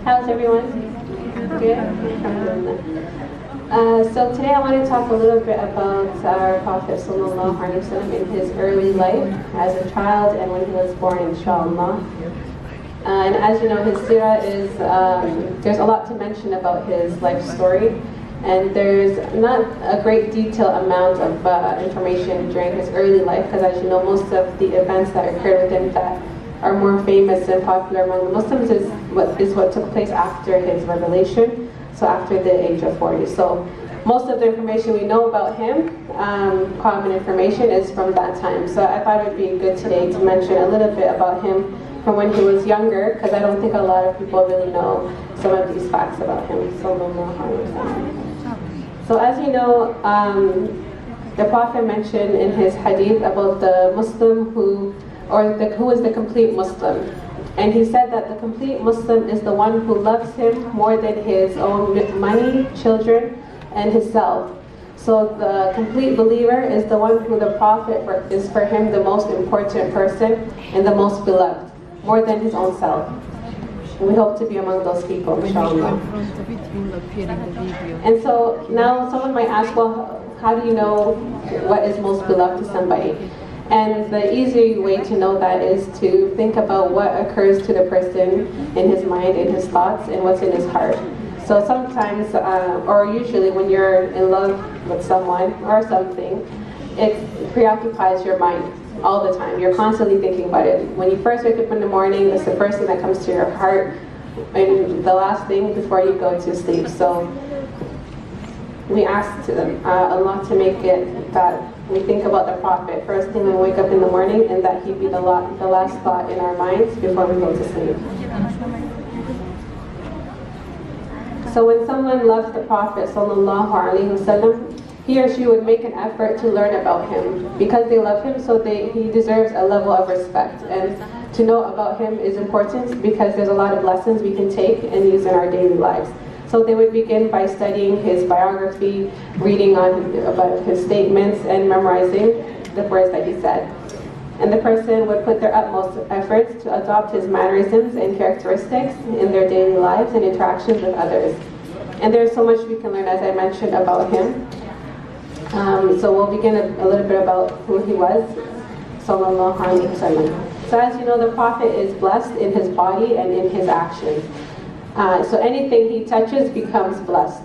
How's everyone? Good? So today I want to talk a little bit about our Prophet Sallallahu Alaihi Wasallam in his early life as a child and when he was born, inshallah. And as you know, his seerah is, there's a lot to mention about his life story. And there's not a great detailed amount of information during his early life, because as you know, most of the events that occurred with him that are more famous and popular among the Muslims is what took place after his revelation, so after the age of 40. So most of the information we know about him, common information, is from that time. So I thought it would be good today to mention a little bit about him from when he was younger, because I don't think a lot of people really know some of these facts about him. So as you know, the Prophet mentioned in his hadith about the Muslim who is the complete Muslim. And he said that the complete Muslim is the one who loves him more than his own money, children, and himself. So the complete believer is the one who the Prophet is for him the most important person and the most beloved, more than his own self. And we hope to be among those people, inshallah. And so now someone might ask, well, how do you know what is most beloved to somebody? And the easy way to know that is to think about what occurs to the person in his mind, in his thoughts, and what's in his heart. So sometimes, or usually when you're in love with someone or something, it preoccupies your mind all the time. You're constantly thinking about it. When you first wake up in the morning, that's the first thing that comes to your heart, and the last thing before you go to sleep. So we ask Allah to make it that we think about the Prophet first thing when we wake up in the morning, and that he be the last thought in our minds before we go to sleep. So when someone loves the Prophet Sallallahu Alaihi Wasallam, he or she would make an effort to learn about him. Because they love him, so he deserves a level of respect. And to know about him is important because there's a lot of lessons we can take and use in our daily lives. So they would begin by studying his biography, reading about his statements, and memorizing the words that he said. And the person would put their utmost efforts to adopt his mannerisms and characteristics in their daily lives and interactions with others. And there's so much we can learn, as I mentioned, about him. So we'll begin a little bit about who he was, Sallallahu Alaihi Wasallam. So as you know, the Prophet is blessed in his body and in his actions. So anything he touches becomes blessed.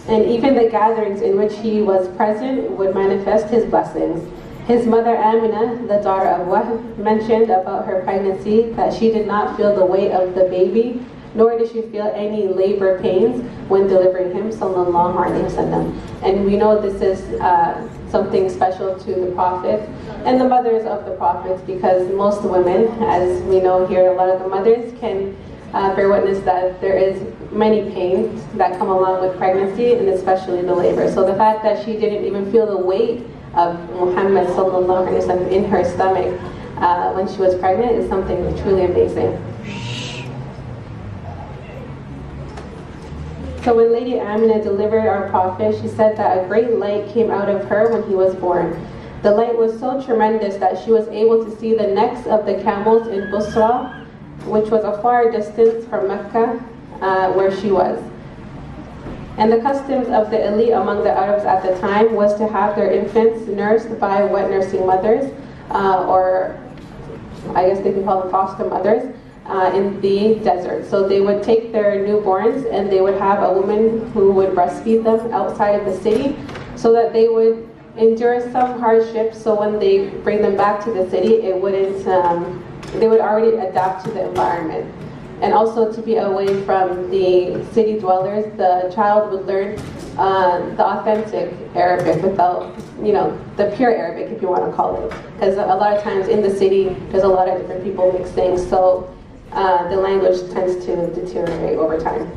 And even the gatherings in which he was present would manifest his blessings. His mother Amina, the daughter of Wahb, mentioned about her pregnancy that she did not feel the weight of the baby, nor did she feel any labor pains when delivering him, Sallallahu Alaihi Wasallam. And we know this is something special to the Prophet and the mothers of the Prophets, because most women, as we know here, a lot of the mothers can bear witness that there is many pains that come along with pregnancy, and especially the labor. So the fact that she didn't even feel the weight of Muhammad Sallallahu Alaihi Wasallam in her stomach when she was pregnant is something truly amazing. So when Lady Amina delivered our Prophet, she said that a great light came out of her when he was born. The light was so tremendous that she was able to see the necks of the camels in Busra, which was a far distance from Mecca, where she was. And the customs of the elite among the Arabs at the time was to have their infants nursed by wet nursing mothers, or I guess they can call them foster mothers, in the desert. So they would take their newborns and they would have a woman who would breastfeed them outside of the city, so that they would endure some hardships, so when they bring them back to the city, it wouldn't, they would already adapt to the environment. And also to be away from the city dwellers, the child would learn the authentic Arabic without, the pure Arabic, if you want to call it. Because a lot of times in the city, there's a lot of different people mixing, so the language tends to deteriorate over time.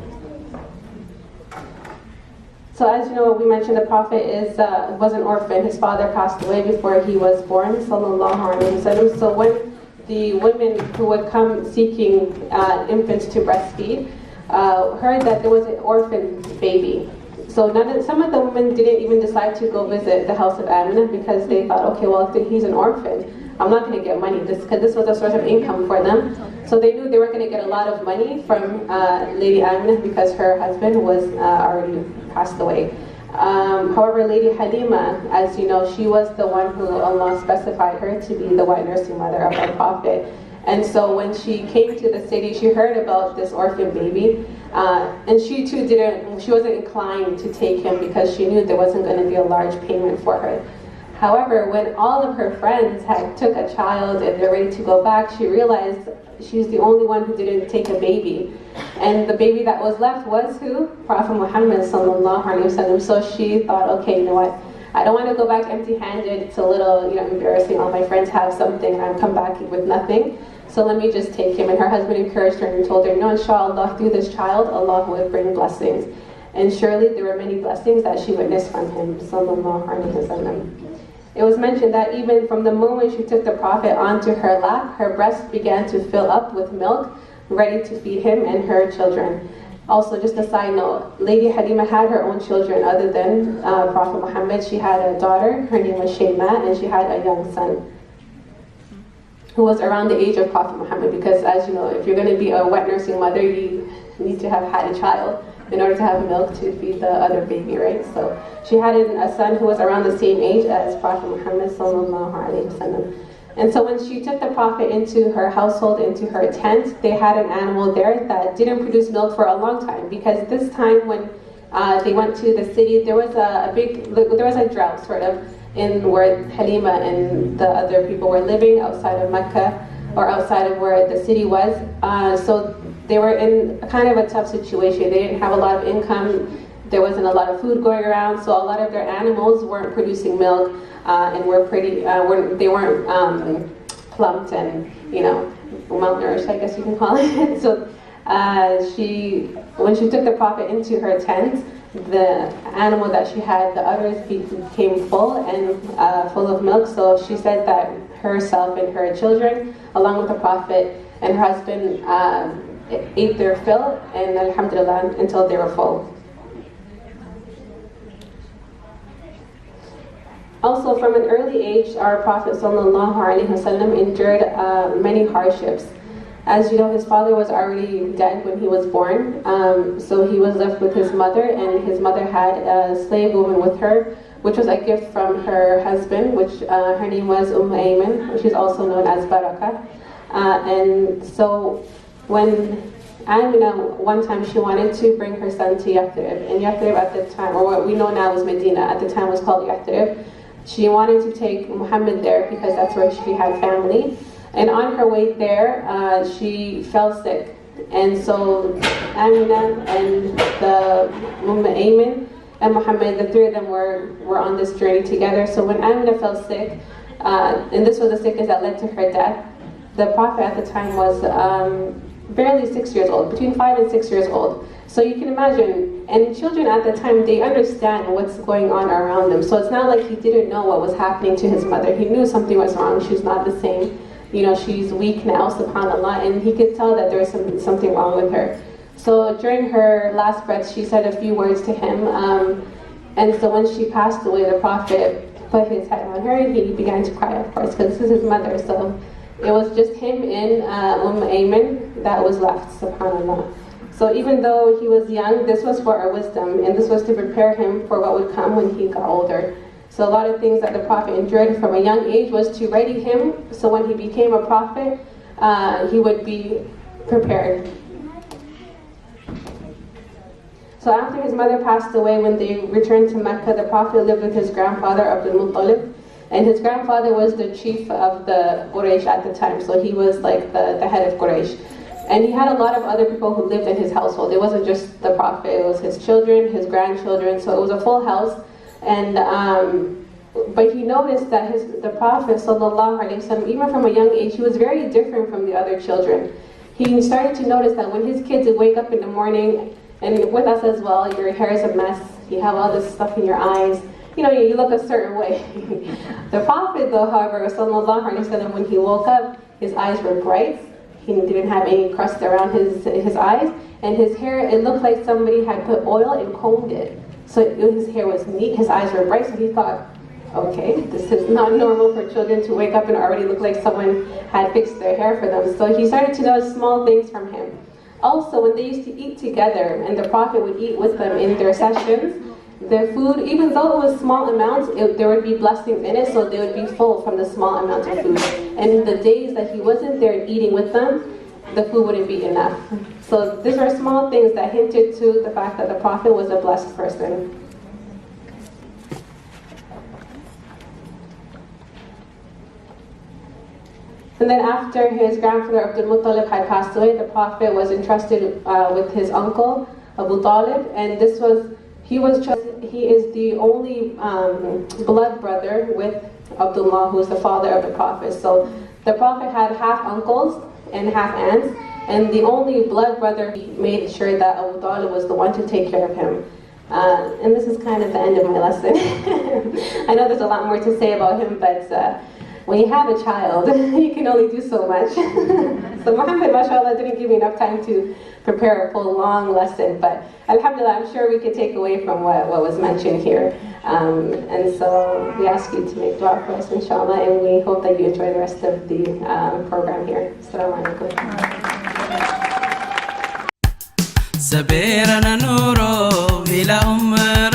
So as you know, we mentioned the Prophet was an orphan. His father passed away before he was born, Sallallahu Alaihi Wasallam. So when the women who would come seeking infants to breastfeed heard that there was an orphan baby. So some of the women didn't even decide to go visit the house of Amina, because they thought, okay, well, if he's an orphan, I'm not going to get money, because this was a source of income for them. So they knew they weren't going to get a lot of money from Lady Amina because her husband was already passed away. However, Lady Halima, as you know, she was the one who Allah specified her to be the white nursing mother of our Prophet. And so when she came to the city, she heard about this orphan baby, and she too she wasn't inclined to take him because she knew there wasn't going to be a large payment for her. However, when all of her friends had took a child and they're ready to go back, she realized she's the only one who didn't take a baby. And the baby that was left was who? Prophet Muhammad sallallahu alaihi wasallam. So she thought, okay, you know what? I don't want to go back empty-handed. It's a little, embarrassing. All my friends have something and I come back with nothing. So let me just take him. And her husband encouraged her and told her, no, inshallah, through this child, Allah will bring blessings. And surely there were many blessings that she witnessed from him sallallahu alaihi wasallam. It was mentioned that even from the moment she took the Prophet onto her lap, her breast began to fill up with milk, ready to feed him and her children. Also, just a side note, Lady Halima had her own children other than Prophet Muhammad. She had a daughter, her name was Shayma, and she had a young son who was around the age of Prophet Muhammad, because as you know, if you're going to be a wet nursing mother, you need to have had a child in order to have milk to feed the other baby, right? So she had a son who was around the same age as Prophet Muhammad sallallahu alaihi wasallam. And so when she took the Prophet into her household, into her tent, they had an animal there that didn't produce milk for a long time, because this time when they went to the city, there was a drought sort of in where Halima and the other people were living outside of Mecca, or outside of where the city was. So they were in kind of a tough situation. They didn't have a lot of income. There wasn't a lot of food going around, so a lot of their animals weren't producing milk, and they weren't plumped and malnourished, I guess you can call it. So when she took the Prophet into her tent, the animal that she had, the udders became full and full of milk. So she said that herself and her children, along with the Prophet and her husband, ate their fill, and alhamdulillah, until they were full. Also, from an early age, our Prophet sallallahu alaihi wasallam endured many hardships. As you know, his father was already dead when he was born, so he was left with his mother, and his mother had a slave woman with her, which was a gift from her husband, which her name was Ayman, which is also known as Barakah. And so when Amina, one time she wanted to bring her son to Yathrib, and Yathrib at the time, or what we know now is Medina, at the time was called Yathrib. She wanted to take Muhammad there because that's where she had family. And on her way there, she fell sick. And so Amina and the Ayman and Muhammad, the three of them were on this journey together. So when Amina fell sick, and this was the sickness that led to her death, the Prophet at the time was barely 6 years old, between 5 and 6 years old. So you can imagine, and children at the time, they understand what's going on around them. So it's not like he didn't know what was happening to his mother. He knew something was wrong. She's not the same. She's weak now, subhanAllah, and he could tell that there was something wrong with her. So during her last breath, she said a few words to him. And so when she passed away, the Prophet put his head on her and he began to cry, of course, because this is his mother. So it was just him and Ayman that was left, subhanAllah. So even though he was young, this was for our wisdom, and this was to prepare him for what would come when he got older. So a lot of things that the Prophet endured from a young age was to ready him, so when he became a prophet, he would be prepared. So after his mother passed away, when they returned to Mecca, the Prophet lived with his grandfather, Abdul Muttalib, and his grandfather was the chief of the Quraysh at the time, so he was like the head of Quraysh. And he had a lot of other people who lived in his household. It wasn't just the Prophet, it was his children, his grandchildren, so it was a full house. And but he noticed that the Prophet sallallahu alaihi wasallam, even from a young age, he was very different from the other children. He started to notice that when his kids would wake up in the morning, and with us as well, your hair is a mess, you have all this stuff in your eyes, you look a certain way. The Prophet though, however, sallallahu alaihi wasallam, when he woke up, his eyes were bright, he didn't have any crust around his eyes, and his hair, it looked like somebody had put oil and combed it. So his hair was neat, his eyes were bright, so he thought, okay, this is not normal for children to wake up and already look like someone had fixed their hair for them. So he started to notice small things from him. Also, when they used to eat together and the Prophet would eat with them in their sessions, their food, even though it was small amounts, there would be blessings in it, so they would be full from the small amount of food. And in the days that he wasn't there eating with them, the food wouldn't be enough. So these are small things that hinted to the fact that the Prophet was a blessed person. And then after his grandfather Abdul Muttalib had passed away, the Prophet was entrusted with his uncle Abu Talib, and he is the only blood brother with Abdullah, who is the father of the Prophet. So the Prophet had half uncles and half aunts, and the only blood brother made sure that Abu Talib was the one to take care of him. And this is kind of the end of my lesson. I know there's a lot more to say about him, but when you have a child, you can only do so much. So Muhammad, mashallah, didn't give me enough time to prepare a full long lesson, but alhamdulillah, I'm sure we could take away from what was mentioned here. And so we ask you to make dua for us, inshallah, and we hope that you enjoy the rest of the program here. Assalamu alaikum. سبيرنا نورو إلى أمر